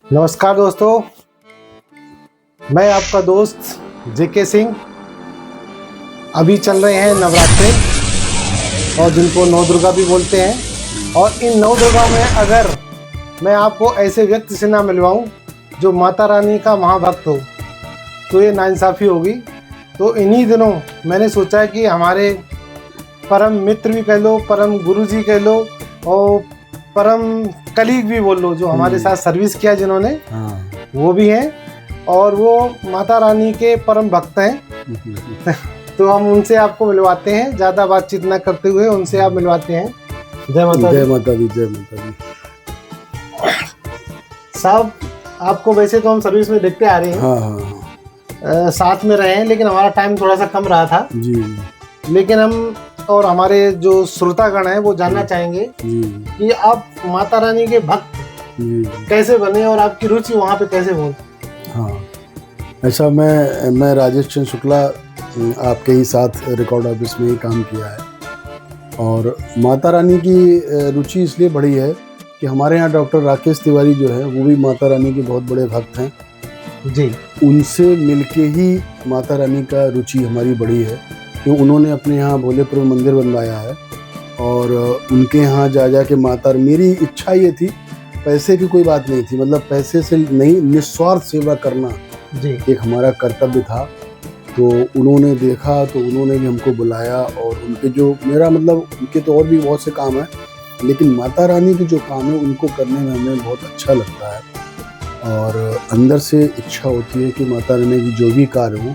नमस्कार दोस्तों, मैं आपका दोस्त जेके सिंह। अभी चल रहे हैं नवरात्रे और जिनको नौ दुर्गा भी बोलते हैं। और इन नौ दुर्गा में अगर मैं आपको ऐसे व्यक्ति से ना मिलवाऊं जो माता रानी का महाभक्त हो तो ये नाइंसाफ़ी होगी। तो इन्हीं दिनों मैंने सोचा कि हमारे परम मित्र भी कह लो, परम गुरु जी कह लो और परम कलीग भी बोल लो, जो हमारे साथ सर्विस किया जिन्होंने, वो भी हैं और वो माता रानी के परम भक्त हैं। तो हम उनसे आपको मिलवाते हैं, ज़्यादा बातचीत ना करते हुए उनसे आप मिलवाते हैं। जय माता दी। जय माता दी। जय माता दी। साहब, आपको वैसे तो हम सर्विस में देखते आ रहे हैं। हाँ। साथ में रहे हैं, लेकिन हमारा टाइम थोड़ा सा कम रहा था जी। लेकिन हम और हमारे जो श्रोतागण हैं वो जानना चाहेंगे कि आप माता रानी के भक्त कैसे बने और आपकी रुचि वहाँ पे कैसे हो। हाँ, ऐसा मैं राजेश चंद्र शुक्ला आपके ही साथ रिकॉर्ड ऑफिस में ही काम किया है और माता रानी की रुचि इसलिए बढ़ी है कि हमारे यहाँ डॉक्टर राकेश तिवारी जो है वो भी माता रानी के बहुत बड़े भक्त हैं जी। उनसे मिलके ही माता रानी का रुचि हमारी बढ़ी है कि उन्होंने अपने यहाँ भोलेपुर मंदिर बनवाया है और उनके यहाँ जा के माता, मेरी इच्छा ये थी, पैसे की कोई बात नहीं थी, मतलब पैसे से नहीं, निस्वार्थ सेवा करना जी एक हमारा कर्तव्य था। तो उन्होंने देखा तो उन्होंने भी हमको बुलाया और उनके जो मेरा मतलब उनके तो और भी बहुत से काम हैं, लेकिन माता रानी के जो काम है उनको करने में हमें बहुत अच्छा लगता है और अंदर से इच्छा होती है कि माता रानी की जो भी कार्य हो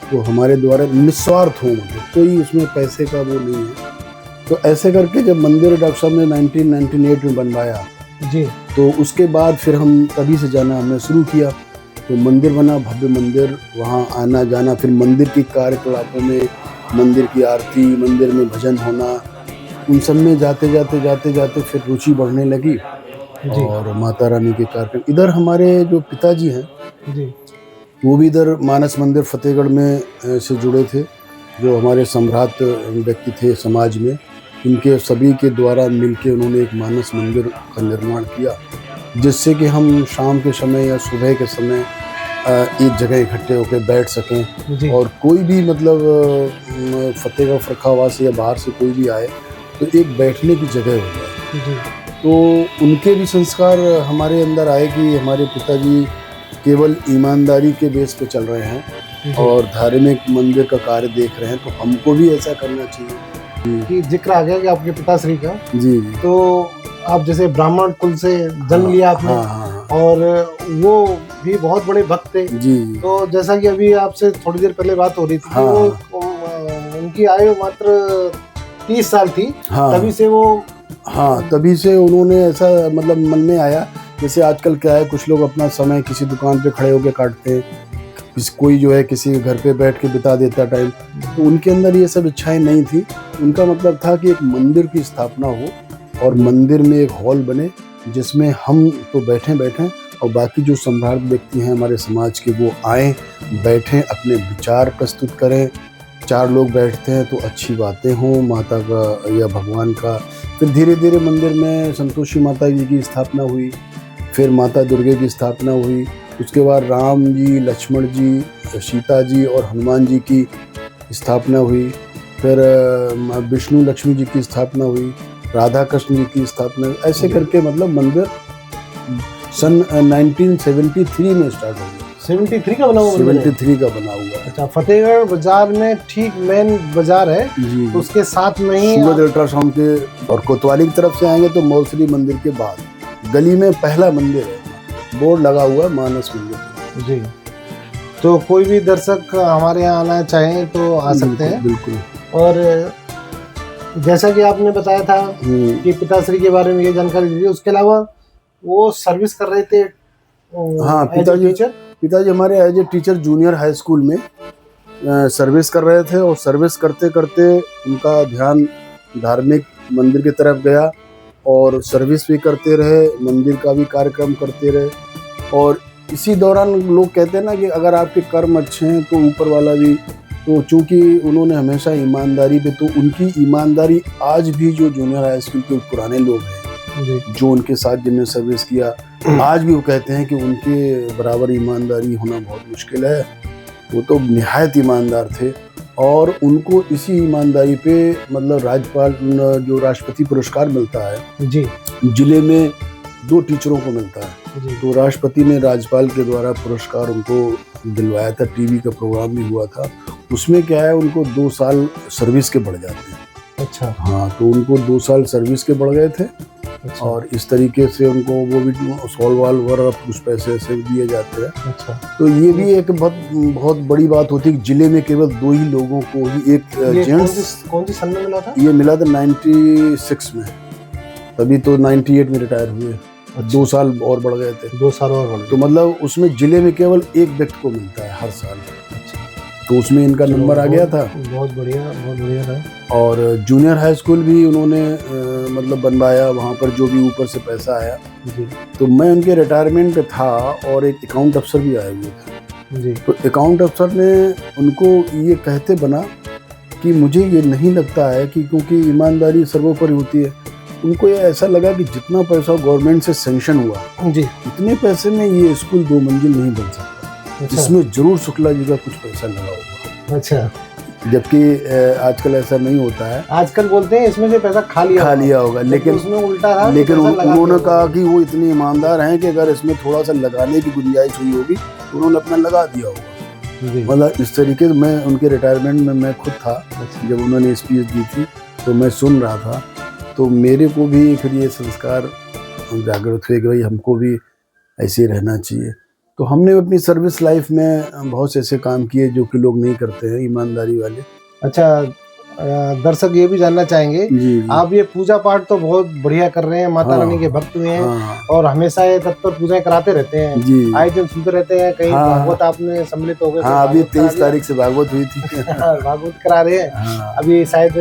तो हमारे द्वारा निस्वार्थ हो, मतलब कोई उसमें पैसे का वो नहीं है। तो ऐसे करके जब मंदिर डॉक्टर साहब ने 1998 में बनवाया जी, तो उसके बाद फिर हम तभी से जाना हमने शुरू किया। तो मंदिर बना, भव्य मंदिर, वहाँ आना जाना, फिर मंदिर की कार्यकलापों में, मंदिर की आरती, मंदिर में भजन होना, उन सब में जाते फिर रुचि बढ़ने लगी और माता रानी के कार्यक्रम। इधर हमारे जो पिताजी हैं जी वो भी इधर मानस मंदिर फतेहगढ़ में से जुड़े थे, जो हमारे सम्राट व्यक्ति थे समाज में, इनके सभी के द्वारा मिलके उन्होंने एक मानस मंदिर का निर्माण किया, जिससे कि हम शाम के समय या सुबह के समय एक जगह इकट्ठे होकर बैठ सकें और कोई भी मतलब फतेहगढ़ फर्रुखाबाद से या बाहर से कोई भी आए तो एक बैठने की जगह हो जाए। तो उनके भी संस्कार हमारे अंदर आए कि हमारे पिताजी केवल ईमानदारी के बेस पे चल रहे हैं और धार्मिक मंदिर का कार्य देख रहे हैं, तो हमको भी ऐसा करना चाहिए। कि जिक्र आ गया कि आपके पिताश्री का, जी, तो आप जैसे ब्राह्मण कुल से जन्म लिया आपने। हाँ। और वो भी बहुत बड़े भक्त थे जी। तो जैसा कि अभी आपसे थोड़ी देर पहले बात हो रही थी, हाँ, वो उनकी आयु मात्र 30 साल थी। हाँ, तभी से वो, हाँ, तभी से उन्होंने ऐसा मतलब मन में आया, जैसे आजकल क्या है, कुछ लोग अपना समय किसी दुकान पे खड़े होकर काटते हैं, कोई जो है किसी घर पे बैठ के बिता देता टाइम, तो उनके अंदर ये सब इच्छाएं नहीं थी। उनका मतलब था कि एक मंदिर की स्थापना हो और मंदिर में एक हॉल बने जिसमें हम तो बैठें और बाकी जो सम्राट व्यक्ति हैं हमारे समाज के वो आएँ, बैठें, अपने विचार प्रस्तुत करें। 4 लोग बैठते हैं तो अच्छी बातें हों माता का या भगवान का। फिर धीरे धीरे मंदिर में संतोषी माता जी की स्थापना हुई, फिर माता दुर्गे की स्थापना हुई, उसके बाद राम जी, लक्ष्मण जी, सीता जी और हनुमान जी की स्थापना हुई, फिर विष्णु लक्ष्मी जी की स्थापना हुई, राधा कृष्ण जी की स्थापना, ऐसे करके मतलब मंदिर सन 1973 में स्टार्ट हो गया। 73 का बना हुआ? 73 का बना हुआ है। अच्छा, फतेहगढ़ बाजार में ठीक मेन बाजार है जी, उसके साथ में ही सूरज अल्ट्रासाउंड के, और कोतवाली की तरफ से आएंगे तो मौसरी मंदिर के बाद गली में पहला मंदिर है, बोर्ड लगा हुआ है मानस मंदिर जी। तो कोई भी दर्शक हमारे यहाँ आना चाहें तो आ सकते हैं। बिल्कुल। और जैसा कि आपने बताया था कि पिताश्री के बारे में ये जानकारी दी, उसके अलावा वो सर्विस कर रहे थे। हाँ, पिताजी हमारे as a teacher junior high school में सर्विस कर रहे थे और सर्विस करते करते उनका ध्यान धार्मिक मंदिर की तरफ गया और सर्विस भी करते रहे, मंदिर का भी कार्यक्रम करते रहे। और इसी दौरान लोग कहते हैं ना कि अगर आपके कर्म अच्छे हैं तो ऊपर वाला भी, तो चूँकि उन्होंने हमेशा ईमानदारी पे, तो उनकी ईमानदारी आज भी जो जूनियर हाई स्कूल के पुराने लोग हैं जी। जो उनके साथ जिन्होंने सर्विस किया, आज भी वो कहते हैं कि उनके बराबर ईमानदारी होना बहुत मुश्किल है। वो तो निहायत ईमानदार थे और उनको इसी ईमानदारी पे मतलब राज्यपाल जो राष्ट्रपति पुरस्कार मिलता है जी जिले में 2 टीचरों को मिलता है। जी। तो राष्ट्रपति ने राज्यपाल के द्वारा पुरस्कार उनको दिलवाया था, टीवी का प्रोग्राम भी हुआ था। उसमें क्या है, उनको 2 साल सर्विस के बढ़ जाते हैं। अच्छा। हाँ, तो उनको 2 साल सर्विस के बढ़ गए थे। अच्छा। और इस तरीके से उनको वो भी सॉल वाल वगैरह कुछ पैसे ऐसे दिए जाते हैं। अच्छा। तो ये भी एक बहुत बड़ी बात होती है कि जिले में केवल 2 ही लोगों को ही, एक जेंट्स। कौन सी सन में मिला था? ये मिला था 96 में, तभी तो 98 में रिटायर हुए। 2 साल और बढ़ गए थे। 2 साल और बढ़ गए। तो मतलब उसमें जिले में केवल एक व्यक्ति को मिलता है हर साल। अच्छा। तो उसमें इनका नंबर आ गया था। बहुत बढ़िया था। और जूनियर हाई स्कूल भी उन्होंने मतलब बनवाया, वहाँ पर जो भी ऊपर से पैसा आया। जी। तो मैं उनके रिटायरमेंट पे था और एक अकाउंट अफसर भी आए हुए थे। जी। तो अकाउंट अफसर ने उनको ये कहते बना कि मुझे ये नहीं लगता है कि क्योंकि ईमानदारी सर्वोपरि होती है, उनको ये ऐसा लगा कि जितना पैसा गवर्नमेंट से सैंक्शन हुआ जी, इतने पैसे में ये स्कूल 2 मंजिल नहीं बन सकता। अच्छा। इसमें जरूर शुक्ला जी का कुछ पैसा लगा होगा। अच्छा। जबकि आजकल ऐसा नहीं होता है। आजकल बोलते हैं इसमें से पैसा खा लिया होगा, लेकिन उसमें उल्टा था। लेकिन उन्होंने कहा कि वो इतने ईमानदार हैं कि अगर इसमें थोड़ा सा लगाने की गुंजाइश हुई होगी तो उन्होंने अपना लगा दिया होगा। मतलब इस तरीके से मैं उनके रिटायरमेंट में मैं खुद था। अच्छा। जब उन्होंने स्पीच दी थी तो मैं सुन रहा था, तो मेरे को भी फिर ये संस्कार जागृत हुए कि भाई हमको भी ऐसे रहना चाहिए। तो हमने अपनी सर्विस लाइफ में बहुत से ऐसे काम किए जो कि लोग नहीं करते हैं, ईमानदारी वाले। अच्छा, दर्शक ये भी जानना चाहेंगे, जी। आप ये पूजा पाठ तो बहुत बढ़िया कर रहे हैं, माता रानी के भक्त हुए हैं। हाँ। और हमेशा ये तत्पर पूजाएं कराते रहते हैं जी। आए दिन सुनते रहते हैं। कहीं हाँ। भागवत आपने सम्मिलित हो गए? हाँ, अभी 23 तारीख से भागवत हुई थी। भागवत करा रहे हैं। हाँ। अभी शायद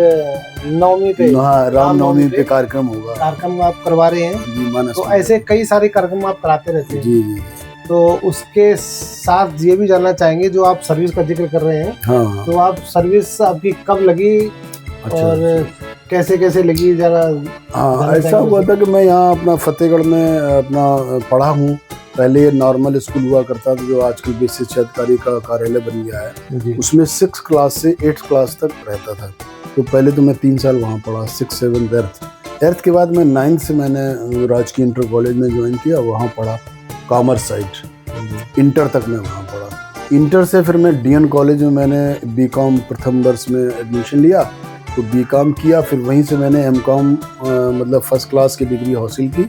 नवमी पे, रामनवमी पे कार्यक्रम होगा। कार्यक्रम आप करवा रहे हैं। जी, मानस। तो ऐसे कई सारे कार्यक्रम आप कराते रहते हैं। जी। तो उसके साथ ये भी जानना चाहेंगे, जो आप सर्विस का जिक्र कर रहे हैं, हाँ। तो आप सर्विस आपकी कब लगी? अच्छा, और कैसे लगी जरा? हाँ, ऐसा हुआ था कि मैं यहाँ अपना फतेहगढ़ में अपना पढ़ा हूँ। पहले नॉर्मल स्कूल हुआ करता था जो आजकल बेसिक शिक्षा अधिकारी का कार्यालय बन गया है। उसमें 6 क्लास से 8 क्लास तक रहता था। तो पहले तो मैं 3 साल वहाँ पढ़ा, 6, 7, 8 के बाद मैं 9 से मैंने राजकीय इंटर कॉलेज में ज्वाइन किया, वहाँ पढ़ा कॉमर्स साइड। इंटर तक मैं वहाँ पढ़ा। इंटर से फिर मैं डीएन कॉलेज में मैंने बीकॉम प्रथम वर्ष में एडमिशन लिया, तो बीकॉम किया। फिर वहीं से मैंने एमकॉम मतलब फर्स्ट क्लास की डिग्री हासिल की।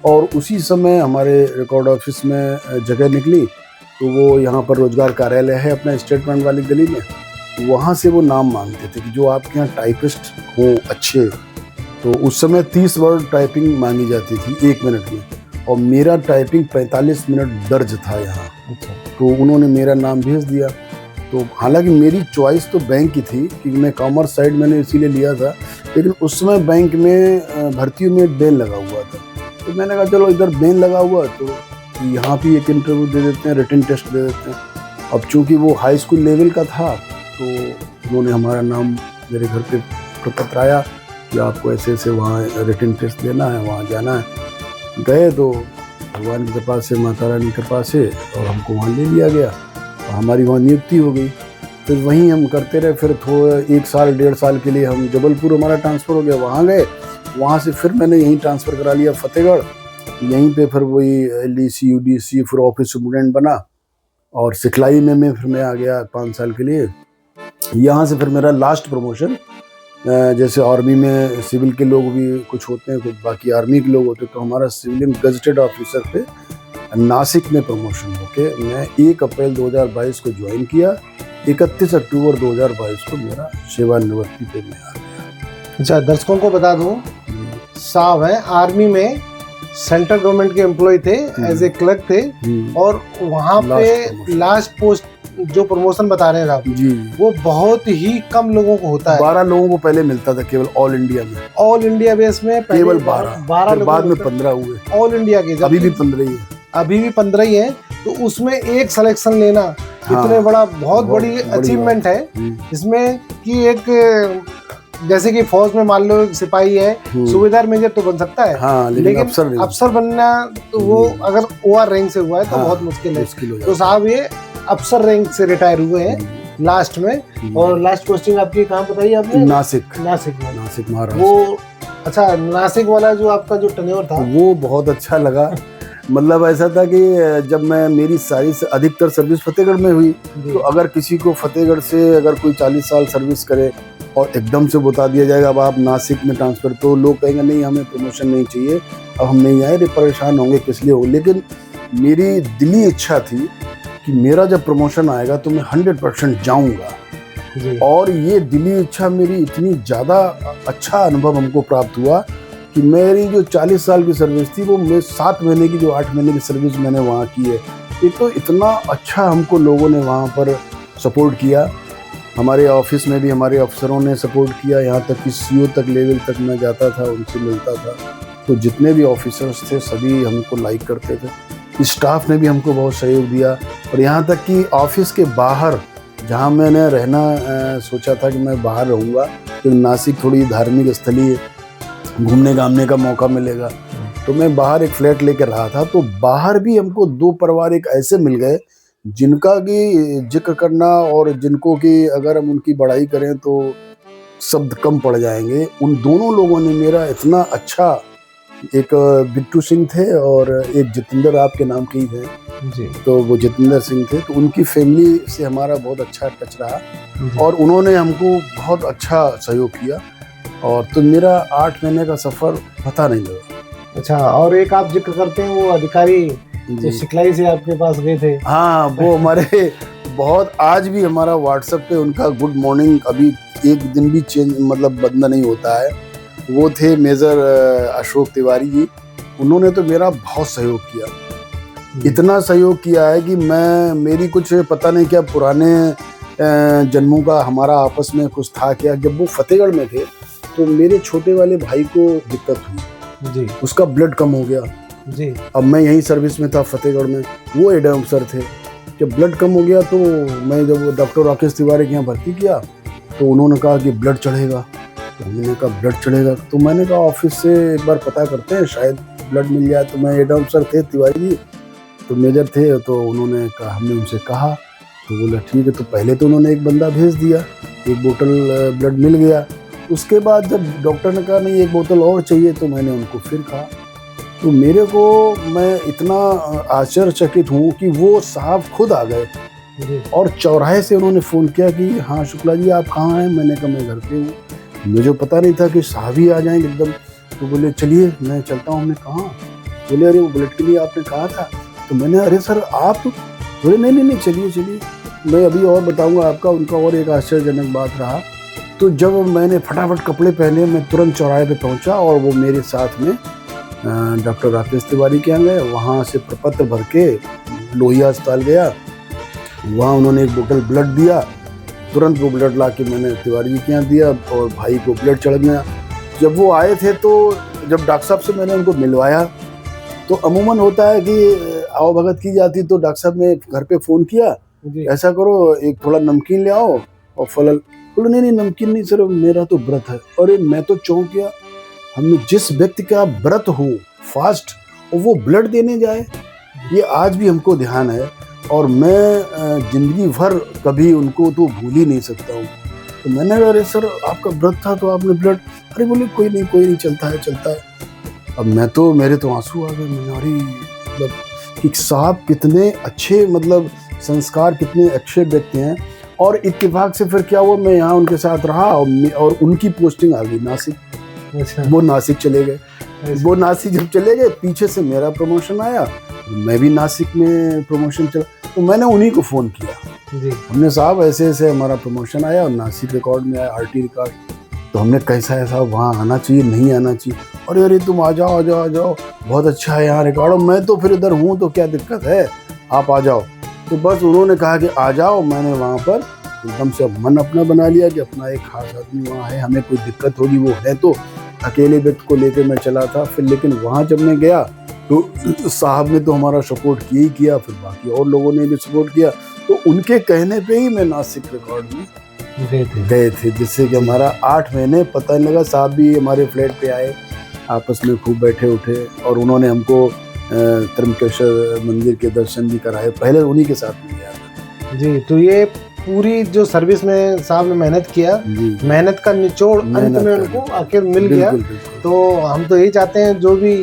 और उसी समय हमारे रिकॉर्ड ऑफिस में जगह निकली, तो वो यहाँ पर रोजगार कार्यालय है अपना स्टेट बैंक वाली गली में, वहाँ से वो नाम मांगते थे कि जो आपके यहाँ टाइपिस्ट हो अच्छे। तो उस समय 30 वर्ड टाइपिंग मांगी जाती थी 1 मिनट में, और मेरा टाइपिंग 45 मिनट दर्ज था यहाँ। अच्छा। तो उन्होंने मेरा नाम भेज दिया। तो हालांकि मेरी चॉइस तो बैंक की थी कि मैं कॉमर्स साइड मैंने इसीलिए लिया था, लेकिन उस समय बैंक में भर्तियों में बेल लगा हुआ था। तो मैंने कहा चलो इधर बेल लगा हुआ तो यहाँ भी एक इंटरव्यू दे देते हैं, रिटन टेस्ट दे देते हैं। अब चूँकि वो हाई स्कूल लेवल का था, तो उन्होंने हमारा नाम मेरे घर पे पत्र आया कि आपको ऐसे ऐसे वहाँ रिटन टेस्ट देना है, वहाँ जाना है। गए तो भगवान की कृपा से, माता रानी की कृपा से, और हमको वहाँ ले लिया गया और हमारी वहाँ नियुक्ति हो गई। फिर वहीं हम करते रहे। फिर थोड़ा 1 साल 1.5 साल के लिए हम जबलपुर हमारा ट्रांसफ़र हो गया, वहाँ गए। वहाँ से फिर मैंने यहीं ट्रांसफ़र करा लिया फतेहगढ़। यहीं पे फिर वही LEC UDC फिर ऑफिस सुपरडेंट बना, और सिखलाई में फिर मैं आ गया 5 साल के लिए। यहाँ से फिर मेरा लास्ट प्रमोशन, जैसे आर्मी में सिविल के लोग भी कुछ होते हैं, कुछ बाकी आर्मी के लोग होते हैं, तो हमारा सिविलियन गजटेड ऑफिसर पे नासिक में प्रमोशन होके मैं 1 अप्रैल 2022 को ज्वाइन किया। 31 अक्टूबर 2022 को मेरा सेवानिवृत्ति पे मैं आ गया। अच्छा, दर्शकों को बता दूं, साहब हैं आर्मी में सेंट्रल गवर्नमेंट के एम्प्लॉय थे, एज ए क्लर्क थे। और वहाँ पे लास्ट पोस्ट जो प्रमोशन बता रहे हैं आप जी, वो बहुत ही कम लोगों को होता है। 12 लोगों को पहले मिलता था केवल ऑल इंडिया में। ऑल इंडिया बेस में केवल 12 लोग, बाद में 15 हुए। ऑल इंडिया के अभी भी 15 ही है। अभी भी 15 ही है। तो उसमें एक सिलेक्शन लेना इतने बड़ा बहुत बड़ी अचीवमेंट है, जिसमें कि एक जैसे कि फौज में मान लो एक सिपाही है, सूबेदार मेजर तो बन सकता है, हाँ, लेकिन अफसर नहीं। अफसर बनना तो वो अगर ओआर रैंक से हुआ है तो हाँ, बहुत मुश्किल है। हो तो साहब ये अफसर रैंक से रिटायर हुए हैं लास्ट में। और लास्ट पोस्टिंग आपकी कहाँ बताइए आपने? नासिक महाराष्ट्र। वो अच्छा, नासिक वाला जो आपका जो टेन्योर था वो बहुत अच्छा लगा। मतलब ऐसा था कि जब मैं मेरी सारी अधिकतर सर्विस फतेहगढ़ में हुई, तो अगर किसी को फतेहगढ़ से अगर कोई 40 साल सर्विस करे और एकदम से बता दिया जाएगा अब आप नासिक में ट्रांसफर, तो लोग कहेंगे नहीं हमें प्रमोशन नहीं चाहिए, अब हम नहीं आए, परेशान होंगे किस लिए हो। लेकिन मेरी दिली इच्छा थी कि मेरा जब प्रमोशन आएगा तो मैं 100% जाऊँगा। और ये दिली इच्छा मेरी इतनी ज़्यादा अच्छा अनुभव हमको प्राप्त हुआ कि मेरी जो 40 साल की सर्विस थी वो मैं 7 महीने की, जो 8 महीने की सर्विस मैंने वहाँ की है, ये तो इतना अच्छा हमको लोगों ने वहाँ पर सपोर्ट किया। हमारे ऑफिस में भी हमारे अफसरों ने सपोर्ट किया, यहाँ तक कि सीओ तक लेवल तक मैं जाता था, उनसे मिलता था। तो जितने भी ऑफिसर्स थे सभी हमको लाइक करते थे। स्टाफ ने भी हमको बहुत सहयोग दिया। और यहाँ तक कि ऑफिस के बाहर जहाँ मैंने रहना सोचा था कि मैं बाहर रहूँगा, क्योंकि नासिक थोड़ी धार्मिक स्थली है, घूमने घामने का मौका मिलेगा, तो मैं बाहर एक फ्लैट लेकर रहा था। तो बाहर भी हमको 2 परिवार एक ऐसे मिल गए जिनका कि जिक्र करना और जिनको कि अगर हम उनकी बड़ाई करें तो शब्द कम पड़ जाएंगे। उन दोनों लोगों ने मेरा इतना अच्छा, एक बिट्टू सिंह थे और एक जितेंद्र आपके नाम के ही थे जी, तो वो जितेंद्र सिंह थे, तो उनकी फैमिली से हमारा बहुत अच्छा टच रहा और उन्होंने हमको बहुत अच्छा सहयोग किया। और तो मेरा 8 महीने का सफ़र पता नहीं लगा। अच्छा, और एक आप जिक्र करते हैं वो अधिकारी जो सिखलाई से आपके पास गए थे। हाँ, वो हमारे बहुत, आज भी हमारा व्हाट्सएप पे उनका गुड मॉर्निंग अभी एक दिन भी चेंज मतलब बंद नहीं होता है। वो थे मेजर अशोक तिवारी जी। उन्होंने तो मेरा बहुत सहयोग किया, इतना सहयोग किया है कि मेरी कुछ पता नहीं क्या पुराने जन्मों का हमारा आपस में कुछ था क्या। जब वो फतेहगढ़ में थे तो मेरे छोटे वाले भाई को दिक्कत हुई जी, उसका ब्लड कम हो गया जी। अब मैं यहीं सर्विस में था फतेहगढ़ में, वो एडम अफसर थे। जब ब्लड कम हो गया तो मैं जब डॉक्टर राकेश तिवारी के यहाँ भर्ती किया तो उन्होंने कहा कि ब्लड चढ़ेगा। तो मैंने कहा ब्लड चढ़ेगा, तो मैंने कहा ऑफिस से एक बार पता करते हैं शायद ब्लड मिल जाए। तो मैं एडम अफसर थे तिवारी जी, तो मेजर थे, तो उन्होंने कहा, हमने उनसे कहा तो बोला ठीक है। तो पहले तो उन्होंने एक बंदा भेज दिया, एक बोतल ब्लड मिल गया। उसके बाद जब डॉक्टर ने कहा नहीं एक बोतल और चाहिए, तो मैंने उनको फिर कहा। तो मेरे को, मैं इतना आश्चर्यचकित हूँ कि वो साहब खुद आ गए और चौराहे से उन्होंने फ़ोन किया कि हाँ शुक्ला जी आप कहाँ हैं? मैंने कहा मैं घर पे हूँ। मुझे पता नहीं था कि साहब ही आ जाएंगे एकदम। तो बोले चलिए मैं चलता हूँ। हमने कहा, बोले अरे वो ब्लड के लिए आपने कहा था। तो मैंने अरे सर आप, बोले नहीं चलिए मैं अभी और बताऊँगा आपका। उनका और एक आश्चर्यजनक बात रहा। तो जब मैंने फटाफट कपड़े पहने, मैं तुरंत चौराहे पे पहुंचा और वो मेरे साथ में डॉक्टर राकेश तिवारी के यहाँ गए। वहाँ से प्रपत्र भर के लोहिया अस्पताल गया, वहाँ उन्होंने एक बोतल ब्लड दिया। तुरंत वो ब्लड ला के मैंने तिवारी जी के यहाँ दिया और भाई को ब्लड चढ़ गया। जब वो आए थे तो जब डॉक्टर साहब से मैंने उनको मिलवाया, तो अमूमन होता है कि आओ भगत की जाती। तो डॉक्टर साहब ने घर पे फ़ोन किया, ऐसा करो एक थोड़ा नमकीन ले आओ और फल। बोले नहीं नमकीन नहीं सर, मेरा तो व्रत है। अरे मैं तो चौंक गया, हमने जिस व्यक्ति का व्रत हो फास्ट और वो ब्लड देने जाए, ये आज भी हमको ध्यान है। और मैं जिंदगी भर कभी उनको तो भूल ही नहीं सकता हूँ। तो मैंने कहा अरे सर आपका व्रत था तो आपने ब्लड, अरे बोले कोई नहीं चलता है। अब मैं तो, मेरे तो आंसू आ गए। मैंने अरे मतलब कि साहब कितने अच्छे, मतलब संस्कार कितने अच्छे व्यक्ति हैं। और इत्तेफाक से फिर क्या हुआ, मैं यहाँ उनके साथ रहा और उनकी पोस्टिंग आ गई नासिक। अच्छा। वो नासिक चले गए। वो नासिक जब चले गए, पीछे से मेरा प्रमोशन आया, मैं भी नासिक में प्रमोशन चला। तो मैंने उन्हीं को फ़ोन किया जी, हमने साहब ऐसे हमारा प्रमोशन आया और नासिक रिकॉर्ड में आया, आरटी रिकॉर्ड। तो हमने कैसा है साहब, वहाँ आना चाहिए नहीं आना चाहिए? अरे तुम आ जाओ बहुत अच्छा है यहाँ रिकॉर्ड। मैं तो फिर इधर हूँ तो क्या दिक्कत है, आप आ जाओ। तो बस उन्होंने कहा कि आ जाओ। मैंने वहाँ पर एकदम से मन अपना बना लिया कि अपना एक खास आदमी वहाँ है, हमें कोई दिक्कत होगी वो है। तो अकेले व्यक्ति को लेकर मैं चला था फिर। लेकिन वहाँ जब मैं गया तो साहब ने तो हमारा सपोर्ट किया, फिर बाकी और लोगों ने भी सपोर्ट किया। तो उनके कहने पे ही मैं नासिक रिकॉर्ड में गए थे, जिससे कि हमारा 8 महीने पता नहीं लगा। साहब भी हमारे फ्लैट पे आए, आपस में खूब बैठे उठे और उन्होंने हमको त्र्यंबकेश्वर मंदिर के दर्शन भी कराए। पहले उन्हीं के साथ में गया था जी। तो ये पूरी जो सर्विस में साहब ने मेहनत किया, मेहनत का निचोड़ अंत में उनको आखिर मिल गया। तो हम तो यही चाहते हैं जो भी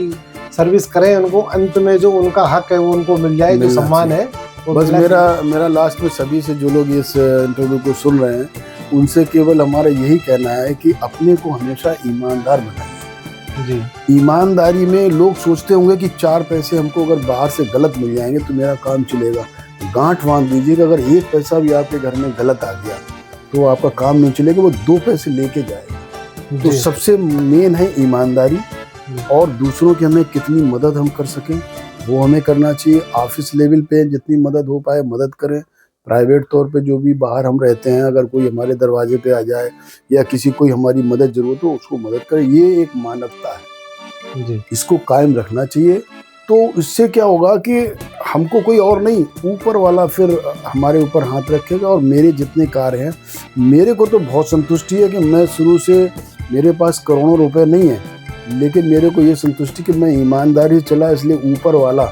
सर्विस करें उनको अंत में जो उनका हक है वो उनको मिल जाए, जो सम्मान है। बस मेरा लास्ट में सभी से जो लोग इस इंटरव्यू को सुन रहे हैं उनसे केवल हमारा यही कहना है कि अपने को हमेशा ईमानदार बनाइए जी। ईमानदारी में लोग सोचते होंगे कि 4 पैसे हमको अगर बाहर से गलत मिल जाएंगे तो मेरा काम चलेगा। गांठ बांध दीजिए कि अगर 1 पैसा भी आपके घर में गलत आ गया तो आपका काम नहीं चलेगा, वो 2 पैसे लेके जाएगा। तो सबसे मेन है ईमानदारी, और दूसरों की हमें कितनी मदद हम कर सकें वो हमें करना चाहिए। ऑफिस लेवल पे जितनी मदद हो पाए मदद करें। प्राइवेट तौर पे जो भी बाहर हम रहते हैं, अगर कोई हमारे दरवाजे पे आ जाए या किसी कोई हमारी मदद जरूरत हो उसको मदद करें। ये एक मानवता है जी, इसको कायम रखना चाहिए। तो इससे क्या होगा कि हमको कोई और नहीं, ऊपर वाला फिर हमारे ऊपर हाथ रखेगा। और मेरे जितने कार्य हैं, मेरे को तो बहुत संतुष्टि है कि मैं शुरू से, मेरे पास करोड़ों रुपए नहीं है, लेकिन मेरे को ये संतुष्टि कि मैं ईमानदारी चला, इसलिए ऊपर वाला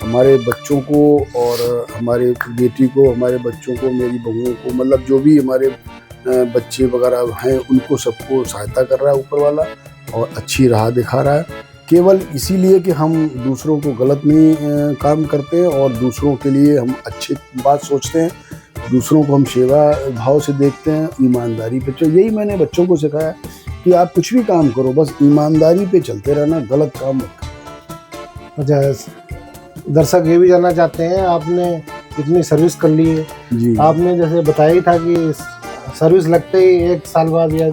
हमारे बच्चों को और हमारे बेटी को, हमारे बच्चों को, मेरी बहुओं को, मतलब जो भी हमारे बच्चे वगैरह हैं उनको सबको सहायता कर रहा है ऊपर वाला, और अच्छी राह दिखा रहा है। केवल इसीलिए कि हम दूसरों को गलत नहीं काम करते हैं और दूसरों के लिए हम अच्छी बात सोचते हैं, दूसरों को हम सेवा भाव से देखते हैं, ईमानदारी पे। तो यही मैंने बच्चों को सिखाया कि आप कुछ भी काम करो बस ईमानदारी पे चलते रहना, गलत काम मत करो। अच्छा, दर्शक ये भी जानना चाहते हैं, आपने इतनी सर्विस कर ली है जी, आपने जैसे बताया ही था कि सर्विस लगते ही 1 साल बाद या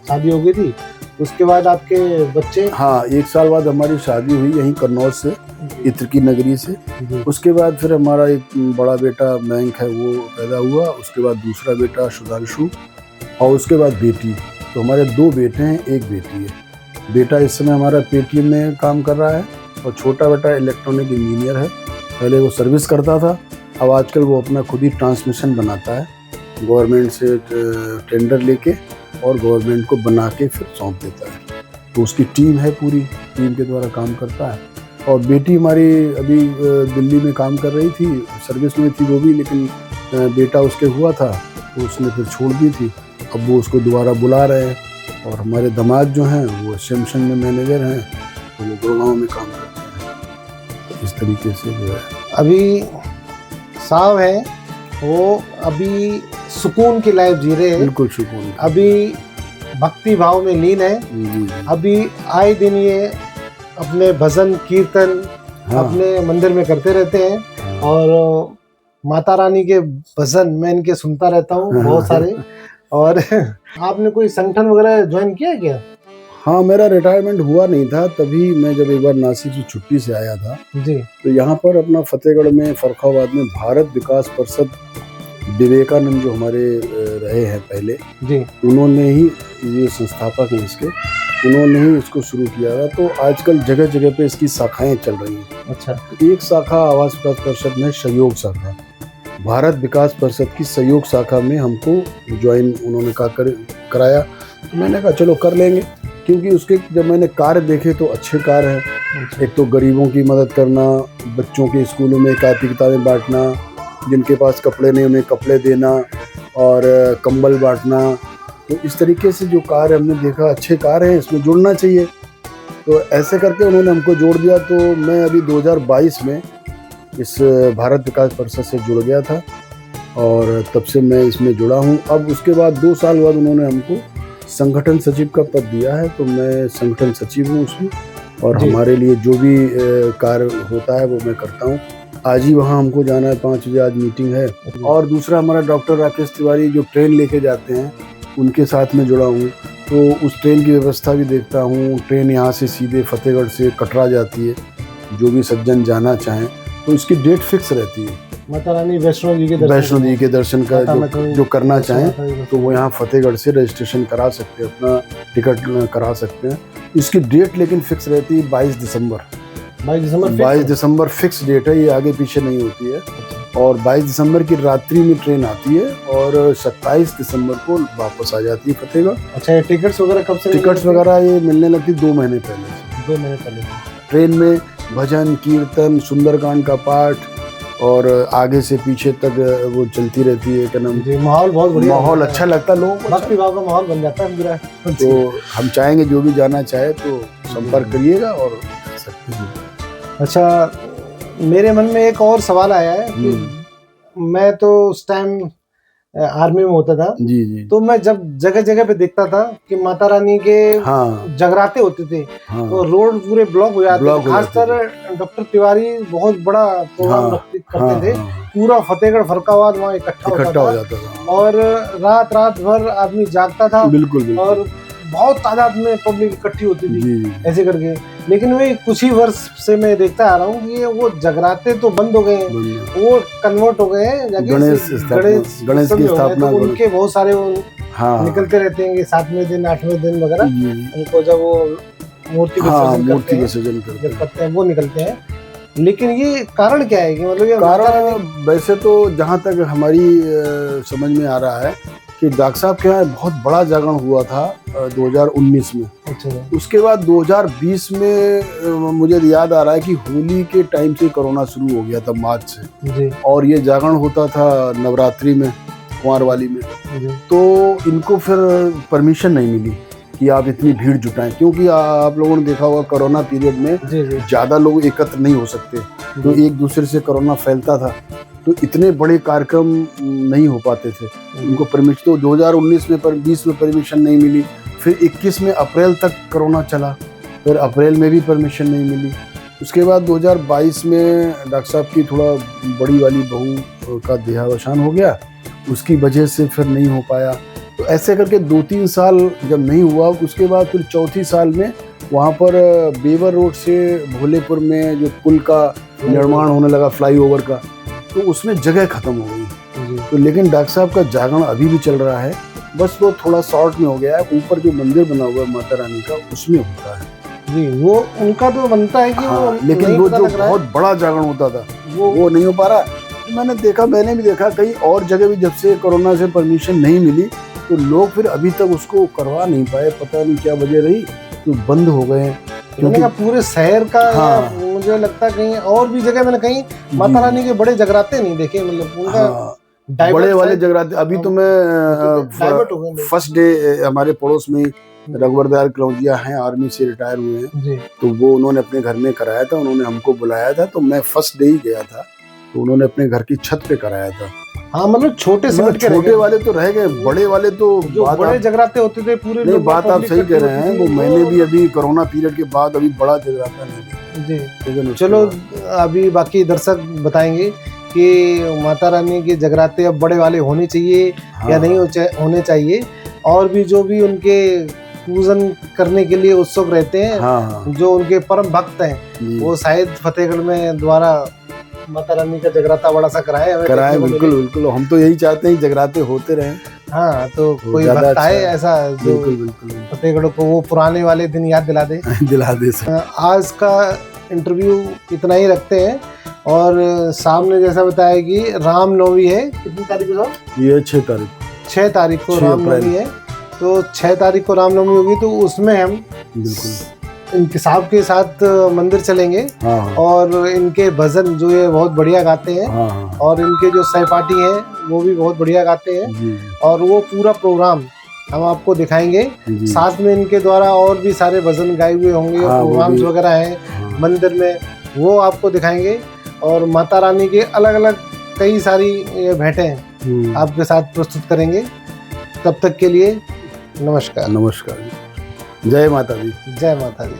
शादी हो गई थी, उसके बाद आपके बच्चे? हाँ, 1 साल बाद हमारी शादी हुई यहीं कन्नौज से, इत्र की नगरी से। उसके बाद फिर हमारा एक बड़ा बेटा मयंक है वो पैदा हुआ, उसके बाद दूसरा बेटा सुधांशु, और उसके बाद बेटी। तो हमारे 2 बेटे हैं, 1 बेटी है। बेटा इस समय हमारा पेटीएम में काम कर रहा है और छोटा बेटा इलेक्ट्रॉनिक इंजीनियर है। पहले वो सर्विस करता था, अब आजकल वो अपना खुद ही ट्रांसमिशन बनाता है, गवर्नमेंट से टेंडर लेके और गवर्नमेंट को बना के फिर सौंप देता है। तो उसकी टीम है, पूरी टीम के द्वारा काम करता है। और बेटी हमारी अभी दिल्ली में काम कर रही थी, सर्विस में थी वो भी, लेकिन बेटा उसके हुआ था तो उसने फिर छोड़ दी थी। अब वो उसको दोबारा बुला रहे हैं। और हमारे दामाद जो हैं वो सैमसंग में मैनेजर हैं, तो वो गुड़गांव में काम करते हैं। तो इस तरीके से जो है अभी साहब है वो अभी सुकून की लाइफ जी रहे हैं, बिल्कुल सुकून, अभी भक्ति भाव में लीन है जी। अभी आए दिन ये अपने भजन कीर्तन अपने मंदिर में करते रहते हैं और माता रानी के भजन मैं इनके सुनता रहता हूँ बहुत सारे। और आपने कोई संगठन वगैरह ज्वाइन किया क्या? हाँ, मेरा रिटायरमेंट हुआ नहीं था, तभी मैं जब एक बार नासिक से छुट्टी से आया था जी, तो यहाँ पर अपना फतेहगढ़ में फर्रुखाबाद में भारत विकास परिषद विवेकानंद जो हमारे रहे हैं पहले जी, उन्होंने ही, ये संस्थापक हैं इसके, उन्होंने ही इसको शुरू किया था। तो आजकल जगह जगह पे इसकी शाखाएं चल रही हैं। अच्छा, एक शाखा आवास विकास परिषद में सहयोग शाखा, भारत विकास परिषद की सहयोग शाखा में हमको ज्वाइन उन्होंने कराया। तो मैंने कहा चलो कर लेंगे, क्योंकि उसके जब मैंने कार्य देखे तो अच्छे कार्य हैं। एक तो गरीबों की मदद करना, बच्चों के स्कूलों में कॉपी किताबें बांटना, जिनके पास कपड़े नहीं उन्हें कपड़े देना और कंबल बांटना। तो इस तरीके से जो कार्य हमने देखा अच्छे कार्य हैं, इसमें जुड़ना चाहिए। तो ऐसे करके उन्होंने हमको जोड़ दिया। तो मैं अभी 2022 में इस भारत विकास परिषद से जुड़ गया था और तब से मैं इसमें जुड़ा हूँ। अब उसके बाद 2 साल बाद उन्होंने हमको संगठन सचिव का पद दिया है, तो मैं संगठन सचिव हूँ उसमें, और हमारे लिए जो भी कार्य होता है वो मैं करता हूँ। आज ही वहाँ हमको जाना है, 5 बजे आज मीटिंग है। और दूसरा हमारा डॉक्टर राकेश तिवारी जो ट्रेन लेके जाते हैं उनके साथ में जुड़ा हूँ, तो उस ट्रेन की व्यवस्था भी देखता हूँ। ट्रेन यहाँ से सीधे फतेहगढ़ से कटरा जाती है, जो भी सज्जन जाना चाहें तो इसकी डेट फिक्स रहती है। माता रानी वैष्णो जी के दर्शन का जो करना चाहें तो वो यहाँ फतेहगढ़ से रजिस्ट्रेशन करा सकते हैं, अपना टिकट करा सकते हैं। इसकी डेट लेकिन फिक्स रहती है 22 दिसंबर 22 दिसंबर फिक्स डेट है, ये आगे पीछे नहीं होती है। और 22 दिसंबर की रात्रि में ट्रेन आती है और 27 दिसंबर को वापस आ जाती है फतेहगढ़। अच्छा, ये टिकट्स वगैरह कब से? टिकट्स वगैरह ये मिलने लगती 2 महीने पहले से। 2 महीने पहले। ट्रेन में भजन कीर्तन सुंदरकांड का पाठ और आगे से पीछे तक वो चलती रहती है। क्या नाम जी, माहौल बहुत बढ़िया, माहौल अच्छा लगता है लोगों को, भक्ति भाव का माहौल बन जाता है पूरा। तो हम चाहेंगे जो भी जाना चाहे तो संपर्क करिएगा और जा सकते हैं। अच्छा, मेरे मन में एक और सवाल आया है कि मैं तो उस टाइम आर्मी में होता था, जी जी, तो मैं जब जगह जगह पे देखता था कि माता रानी के हाँ जगराते होते थे, हाँ तो रोड पूरे ब्लॉक हो जाते थे। खासकर डॉक्टर तिवारी बहुत बड़ा प्रोग्राम करते थे, पूरा फतेहगढ़ फरक्काबाद वहाँ इकट्ठा हो जाता था और रात भर आदमी जागता था। बिल्कुल और बहुत तादाद में पब्लिक इकट्ठी होती थी ऐसे करके। लेकिन वही कुछ ही वर्ष से मैं देखता आ रहा हूँ कि वो जगराते तो बंद हो गए हैं, वो कन्वर्ट हो गए हैं गणेश की स्थापना। तो उनके बहुत सारे निकलते रहते हैं 7वें दिन 8वें दिन वगैरह, उनको जब वो मूर्ति विसर्जन करते हैं वो निकलते हैं। लेकिन ये कारण क्या है कि मतलब ये कारण वैसे तो जहाँ तक हमारी समझ में आ रहा है कि डॉक्टर साहब के यहाँ बहुत बड़ा जागरण हुआ था 2019 में। अच्छा। उसके बाद 2020 में मुझे याद आ रहा है कि होली के टाइम से कोरोना शुरू हो गया था मार्च से जी। और ये जागरण होता था नवरात्रि में कुंवारवाली में जी। तो इनको फिर परमिशन नहीं मिली कि आप इतनी भीड़ जुटाएं, क्योंकि आप लोगों ने देखा होगा कोरोना पीरियड में ज़्यादा लोग एकत्र नहीं हो सकते, तो एक दूसरे से कोरोना फैलता था, तो इतने बड़े कार्यक्रम नहीं हो पाते थे। उनको परमिशन तो 2019 में 20 में परमिशन नहीं मिली, फिर 21 में अप्रैल तक कोरोना चला, फिर अप्रैल में भी परमिशन नहीं मिली। उसके बाद 2022 में डॉक्टर साहब की थोड़ा बड़ी वाली बहू का देहावसान हो गया, उसकी वजह से फिर नहीं हो पाया। तो ऐसे करके 2-3 साल जब नहीं हुआ, उसके बाद फिर चौथी साल में वहाँ पर बेवर रोड से भोलेपुर में जो पुल का निर्माण होने लगा फ्लाईओवर का, तो उसमें जगह खत्म हो गई। तो लेकिन डॉक्टर साहब का जागरण अभी भी चल रहा है, बस वो थोड़ा शॉर्ट में हो गया है। ऊपर जो मंदिर बना हुआ है माता रानी का उसमें होता है जी, वो उनका तो बनता है कि वो लेकिन वो जो बहुत बड़ा जागरण होता था वो नहीं हो पा रहा। मैंने भी देखा कई और जगह भी जब से कोरोना से परमिशन नहीं मिली तो लोग फिर अभी तक उसको करवा नहीं पाए, पता नहीं क्या वजह रही, तो बंद हो गए। क्योंकि पूरे शहर का मुझे लगता है कहीं और भी जगह मैंने कहीं माता रानी के बड़े जगराते नहीं देखे, मतलब उनका बड़े वाले जगराते। अभी तो मैं फर्स्ट डे हमारे पड़ोस में रघुवर दयाल कलौजिया हैं, आर्मी से रिटायर हुए हैं, तो वो उन्होंने अपने घर में कराया था, उन्होंने हमको बुलाया था, तो मैं फर्स्ट डे ही गया था, तो उन्होंने अपने घर की छत पे कराया था। हाँ, मतलब छोटे वाले तो रह गए, बड़े वाले तो जो बड़े जगराते होते थे पूरे। नहीं, बात आप सही कह रहे हैं, वो मैंने भी अभी कोरोना पीरियड के बाद अभी बड़ा जगराता नहीं जी। चलो, अभी बाकी दर्शक बताएंगे कि माता रानी के जगराते अब बड़े वाले होने चाहिए या नहीं होने चाहिए, और भी जो भी उनके पूजन करने के लिए उत्सुक रहते हैं, जो उनके परम भक्त हैं, वो शायद फतेहगढ़ में द्वारा माता रानी का जगराता बड़ा सा कराए। बिल्कुल, हम तो यही चाहते हैं जगराते होते रहे। हाँ, तो कोई भक्त आए ऐसा जो फतेहगढ़ को वो पुराने वाले दिन याद दिला दे। आज का इंटरव्यू इतना ही रखते हैं, और सामने जैसा बताया कि रामनवमी है, कितनी तारीख को? ये 6 तारीख को रामनवमी है, तो 6 तारीख को रामनवमी होगी, तो उसमें हम बिल्कुल इनके साहब के साथ मंदिर चलेंगे। और इनके भजन जो ये बहुत बढ़िया गाते हैं, और इनके जो सहपाठी हैं वो भी बहुत बढ़िया गाते हैं, और वो पूरा प्रोग्राम हम आपको दिखाएंगे। साथ में इनके द्वारा और भी सारे भजन गाए हुए होंगे, प्रोग्राम्स वगैरह हैं मंदिर में, वो आपको दिखाएंगे। और माता रानी के अलग अलग कई सारी भेंटें आपके साथ प्रस्तुत करेंगे। तब तक के लिए नमस्कार। जय माता दी। जय माता दी।